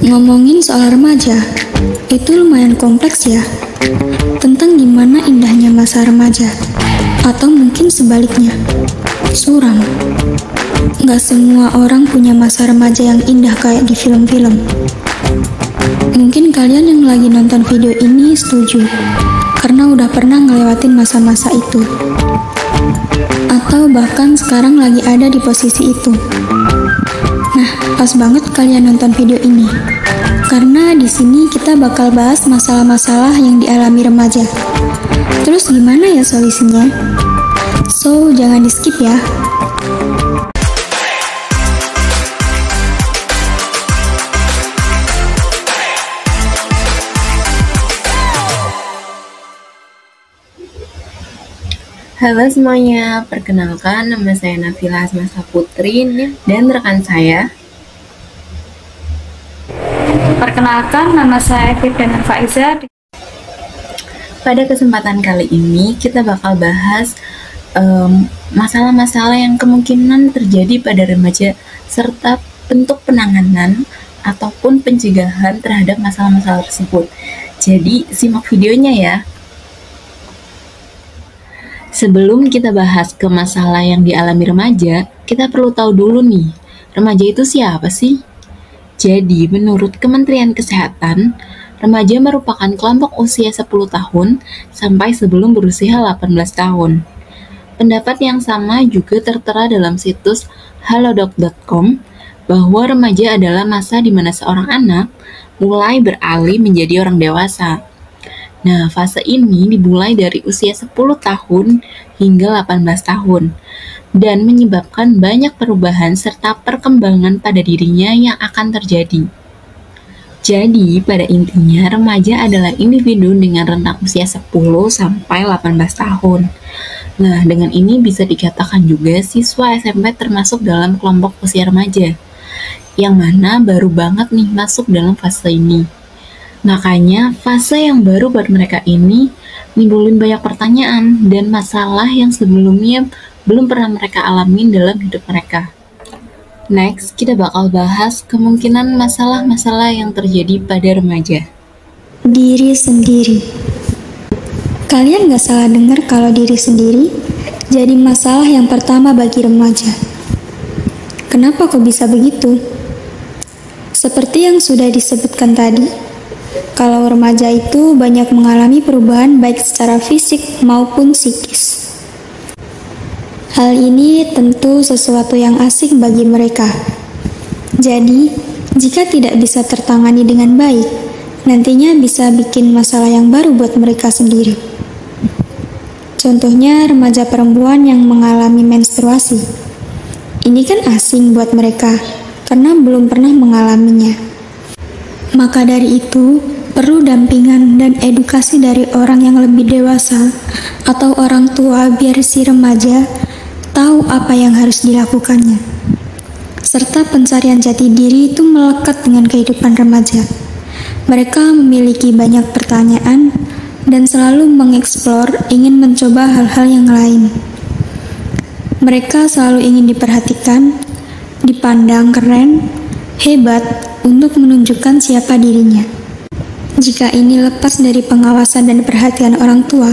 Ngomongin soal remaja, itu lumayan kompleks ya. Tentang gimana indahnya masa remaja, atau mungkin sebaliknya, suram. Gak semua orang punya masa remaja yang indah kayak di film-film. Mungkin kalian yang lagi nonton video ini setuju, karena udah pernah ngelewatin masa-masa itu. Atau bahkan sekarang lagi ada di posisi itu. Nah, pas banget kalian nonton video ini. Karena di sini kita bakal bahas masalah-masalah yang dialami remaja. Terus gimana ya solusinya? So, jangan di-skip ya. Halo semuanya, perkenalkan nama saya Nafila Asmasa Putri dan rekan saya. Perkenalkan, nama saya Firdanan Faiza. Pada kesempatan kali ini kita bakal bahas masalah-masalah yang kemungkinan terjadi pada remaja serta bentuk penanganan ataupun pencegahan terhadap masalah-masalah tersebut. Jadi simak videonya ya. Sebelum kita bahas ke masalah yang dialami remaja, kita perlu tahu dulu nih, remaja itu siapa sih? Jadi, menurut Kementerian Kesehatan, remaja merupakan kelompok usia 10 tahun sampai sebelum berusia 18 tahun. Pendapat yang sama juga tertera dalam situs halodoc.com bahwa remaja adalah masa di mana seorang anak mulai beralih menjadi orang dewasa. Nah, fase ini dimulai dari usia 10 tahun hingga 18 tahun dan menyebabkan banyak perubahan serta perkembangan pada dirinya yang akan terjadi. Jadi, pada intinya remaja adalah individu dengan rentang usia 10 sampai 18 tahun. Nah, dengan ini bisa dikatakan juga siswa SMP termasuk dalam kelompok usia remaja, yang mana baru banget nih masuk dalam fase ini. Makanya, fase yang baru buat mereka ini nimbulin banyak pertanyaan dan masalah yang sebelumnya belum pernah mereka alamin dalam hidup mereka. Next, kita bakal bahas kemungkinan masalah-masalah yang terjadi pada remaja. Diri sendiri. Kalian gak salah dengar kalau diri sendiri jadi masalah yang pertama bagi remaja. Kenapa kok bisa begitu? Seperti yang sudah disebutkan tadi, kalau remaja itu banyak mengalami perubahan baik secara fisik maupun psikis. Hal ini tentu sesuatu yang asing bagi mereka. Jadi, jika tidak bisa tertangani dengan baik, nantinya bisa bikin masalah yang baru buat mereka sendiri. Contohnya remaja perempuan yang mengalami menstruasi. Ini kan asing buat mereka, karena belum pernah mengalaminya. Maka dari itu, perlu dampingan dan edukasi dari orang yang lebih dewasa atau orang tua biar si remaja tahu apa yang harus dilakukannya. Serta pencarian jati diri itu melekat dengan kehidupan remaja. Mereka memiliki banyak pertanyaan dan selalu mengeksplor ingin mencoba hal-hal yang lain. Mereka selalu ingin diperhatikan, dipandang keren, hebat untuk menunjukkan siapa dirinya. Jika ini lepas dari pengawasan dan perhatian orang tua,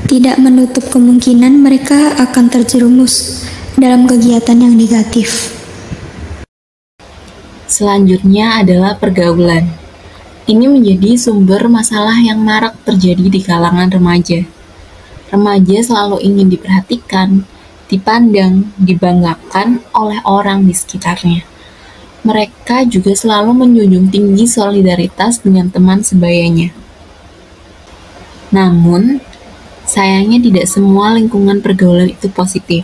tidak menutup kemungkinan mereka akan terjerumus dalam kegiatan yang negatif. Selanjutnya adalah pergaulan. Ini menjadi sumber masalah yang marak terjadi di kalangan remaja. Remaja selalu ingin diperhatikan, dipandang, dibanggakan oleh orang di sekitarnya. Mereka juga selalu menjunjung tinggi solidaritas dengan teman sebayanya. Namun, sayangnya tidak semua lingkungan pergaulan itu positif.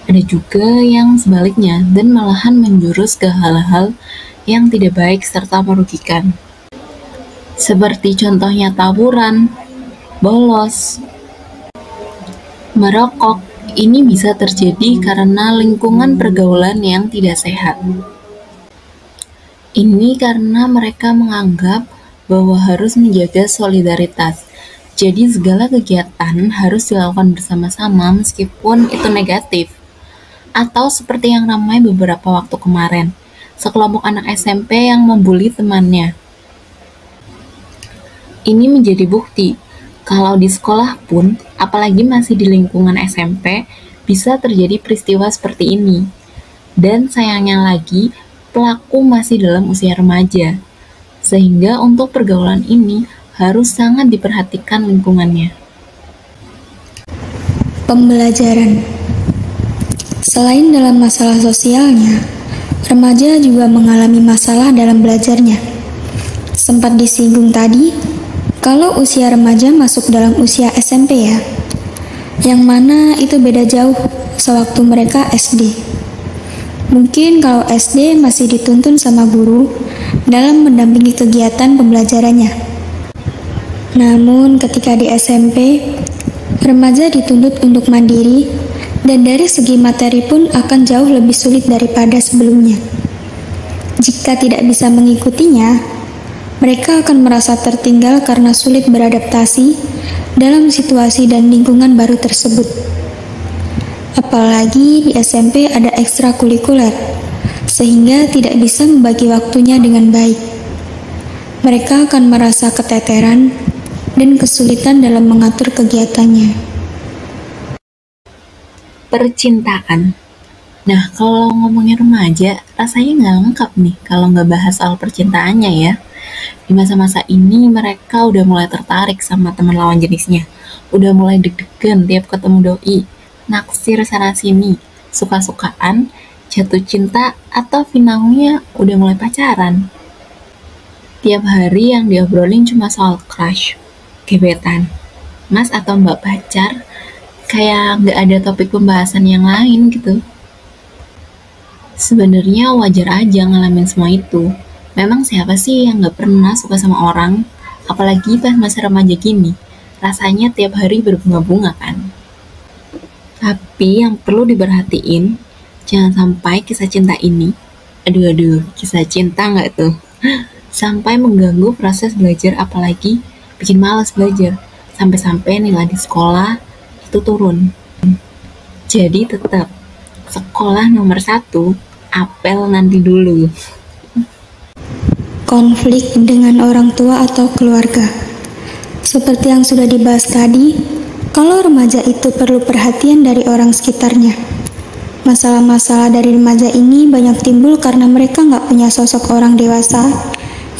Ada juga yang sebaliknya dan malahan menjurus ke hal-hal yang tidak baik serta merugikan. Seperti contohnya tawuran, bolos, merokok. Ini bisa terjadi karena lingkungan pergaulan yang tidak sehat. Ini karena mereka menganggap bahwa harus menjaga solidaritas. Jadi segala kegiatan harus dilakukan bersama-sama meskipun itu negatif. Atau seperti yang ramai beberapa waktu kemarin, sekelompok anak SMP yang membuli temannya. Ini menjadi bukti kalau di sekolah pun, apalagi masih di lingkungan SMP, bisa terjadi peristiwa seperti ini. Dan sayangnya lagi, pelaku masih dalam usia remaja. Sehingga untuk pergaulan ini harus sangat diperhatikan lingkungannya. Pembelajaran. Selain dalam masalah sosialnya, remaja juga mengalami masalah dalam belajarnya. Sempat disinggung tadi, kalau usia remaja masuk dalam usia SMP ya, yang mana itu beda jauh sewaktu mereka SD. Mungkin kalau SD masih dituntun sama guru dalam mendampingi kegiatan pembelajarannya. Namun ketika di SMP, remaja dituntut untuk mandiri dan dari segi materi pun akan jauh lebih sulit daripada sebelumnya. Jika tidak bisa mengikutinya, mereka akan merasa tertinggal karena sulit beradaptasi dalam situasi dan lingkungan baru tersebut. Apalagi di SMP ada ekstrakurikuler, sehingga tidak bisa membagi waktunya dengan baik. Mereka akan merasa keteteran dan kesulitan dalam mengatur kegiatannya. Percintaan. Nah, kalau ngomongin remaja, rasanya nggak lengkap nih kalau nggak bahas soal percintaannya ya. Di masa-masa ini mereka udah mulai tertarik sama teman lawan jenisnya. Udah mulai deg-degan tiap ketemu doi, naksir sana-sini, suka-sukaan, jatuh cinta, atau finalnya udah mulai pacaran. Tiap hari yang diobrolin cuma soal crush, gebetan, mas atau mbak pacar, kayak nggak ada topik pembahasan yang lain gitu. Sebenarnya wajar aja ngalamin semua itu. Memang siapa sih yang nggak pernah suka sama orang? Apalagi pas masa remaja gini. Rasanya tiap hari berbunga-bunga kan? Tapi yang perlu diperhatiin, jangan sampai kisah cinta ini, kisah cinta nggak tuh? Sampai mengganggu proses belajar, apalagi bikin malas belajar. Sampai-sampai nilai di sekolah itu turun. Jadi tetap, sekolah nomor 1, apel nanti dulu. Konflik dengan orang tua atau keluarga. Seperti yang sudah dibahas tadi, kalau remaja itu perlu perhatian dari orang sekitarnya. Masalah-masalah dari remaja ini banyak timbul karena mereka nggak punya sosok orang dewasa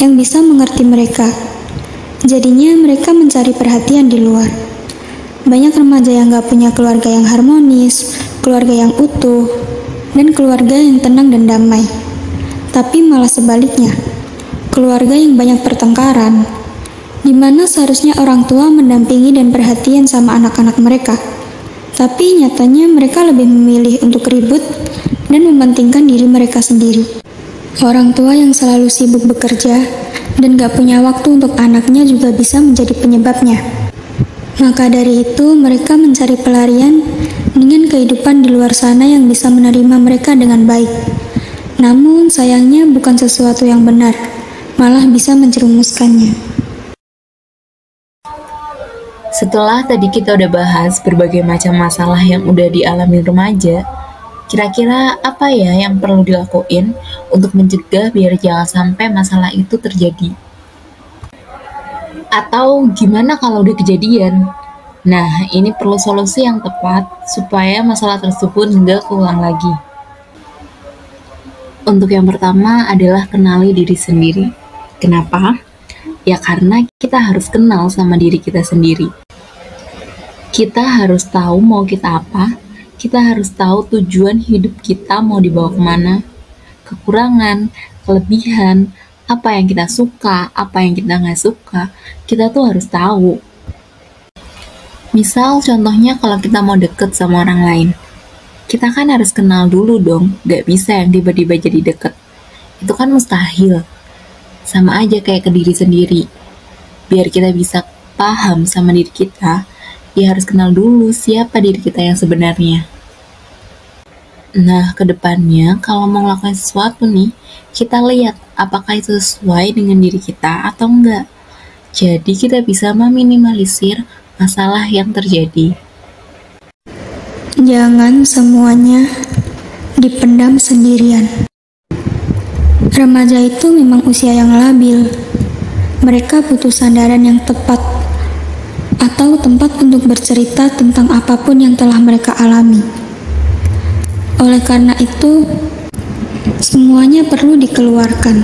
yang bisa mengerti mereka. Jadinya mereka mencari perhatian di luar. Banyak remaja yang nggak punya keluarga yang harmonis, keluarga yang utuh, dan keluarga yang tenang dan damai. Tapi malah sebaliknya, keluarga yang banyak pertengkaran, di mana seharusnya orang tua mendampingi dan perhatian sama anak-anak mereka. Tapi nyatanya mereka lebih memilih untuk ribut dan mementingkan diri mereka sendiri. Orang tua yang selalu sibuk bekerja dan gak punya waktu untuk anaknya juga bisa menjadi penyebabnya. Maka dari itu mereka mencari pelarian dengan kehidupan di luar sana yang bisa menerima mereka dengan baik. Namun sayangnya bukan sesuatu yang benar, malah bisa menjerumuskannya. Setelah tadi kita udah bahas berbagai macam masalah yang udah dialami remaja, kira-kira apa ya yang perlu dilakuin untuk mencegah biar jangan sampai masalah itu terjadi? Atau gimana kalau udah kejadian? Nah, ini perlu solusi yang tepat supaya masalah tersebut nggak keulang lagi. Untuk yang pertama adalah kenali diri sendiri. Kenapa? Ya karena kita harus kenal sama diri kita sendiri. Kita harus tahu mau kita apa, kita harus tahu tujuan hidup kita mau dibawa kemana, kekurangan, kelebihan, apa yang kita suka, apa yang kita nggak suka, kita tuh harus tahu. Misal contohnya kalau kita mau deket sama orang lain, kita kan harus kenal dulu dong, gak bisa yang tiba-tiba jadi deket. Itu kan mustahil. Sama aja kayak ke diri sendiri. Biar kita bisa paham sama diri kita, ya harus kenal dulu siapa diri kita yang sebenarnya. Nah, kedepannya kalau mau ngelakuin sesuatu nih, kita lihat apakah itu sesuai dengan diri kita atau enggak. Jadi kita bisa meminimalisir masalah yang terjadi. Jangan semuanya dipendam sendirian. Remaja itu memang usia yang labil. Mereka butuh sandaran yang tepat atau tempat untuk bercerita tentang apapun yang telah mereka alami. Oleh karena itu, semuanya perlu dikeluarkan,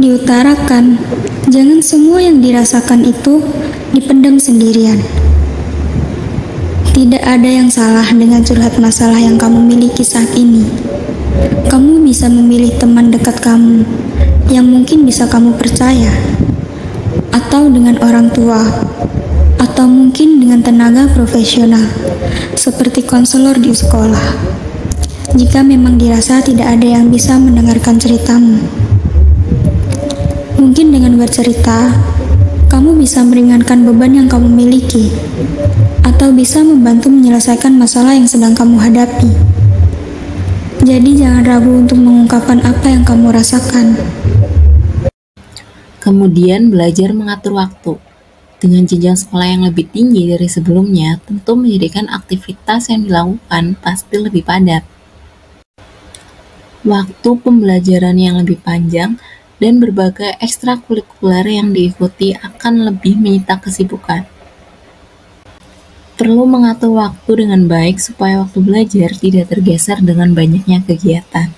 diutarakan. Jangan semua yang dirasakan itu dipendam sendirian. Tidak ada yang salah dengan curhat masalah yang kamu miliki saat ini. Kamu bisa memilih teman dekat kamu yang mungkin bisa kamu percaya, atau dengan orang tua, atau mungkin dengan tenaga profesional, seperti konselor di sekolah. Jika memang dirasa tidak ada yang bisa mendengarkan ceritamu. Mungkin dengan bercerita, kamu bisa meringankan beban yang kamu miliki, atau bisa membantu menyelesaikan masalah yang sedang kamu hadapi. Jadi jangan ragu untuk mengungkapkan apa yang kamu rasakan. Kemudian belajar mengatur waktu. Dengan jenjang sekolah yang lebih tinggi dari sebelumnya, tentu menjadikan aktivitas yang dilakukan pasti lebih padat. Waktu pembelajaran yang lebih panjang dan berbagai ekstrakurikuler yang diikuti akan lebih menyita kesibukan. Perlu mengatur waktu dengan baik supaya waktu belajar tidak tergeser dengan banyaknya kegiatan.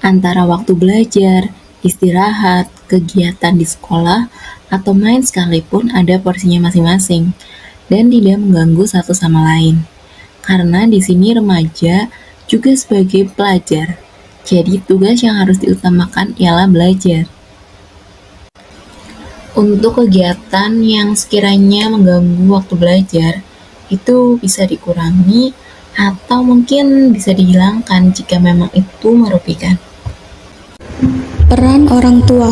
Antara waktu belajar, istirahat, kegiatan di sekolah, atau main sekalipun ada porsinya masing-masing dan tidak mengganggu satu sama lain. Karena di sini remaja juga sebagai pelajar, jadi tugas yang harus diutamakan ialah belajar. Untuk kegiatan yang sekiranya mengganggu waktu belajar, itu bisa dikurangi atau mungkin bisa dihilangkan jika memang itu merugikan. Peran orang tua.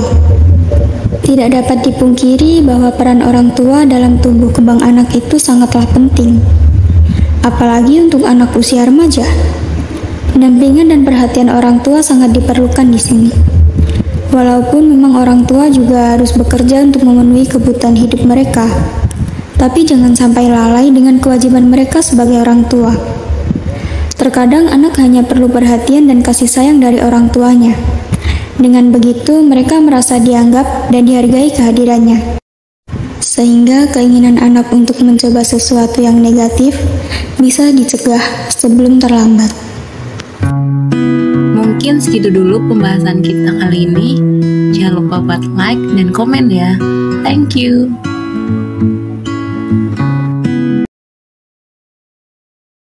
Tidak dapat dipungkiri bahwa peran orang tua dalam tumbuh kembang anak itu sangatlah penting. Apalagi untuk anak usia remaja. Pendampingan dan perhatian orang tua sangat diperlukan di sini. Walaupun memang orang tua juga harus bekerja untuk memenuhi kebutuhan hidup mereka, tapi jangan sampai lalai dengan kewajiban mereka sebagai orang tua. Terkadang anak hanya perlu perhatian dan kasih sayang dari orang tuanya. Dengan begitu, mereka merasa dianggap dan dihargai kehadirannya. Sehingga keinginan anak untuk mencoba sesuatu yang negatif bisa dicegah sebelum terlambat. Mungkin segitu dulu pembahasan kita kali ini. Jangan lupa buat like dan komen ya. Thank you.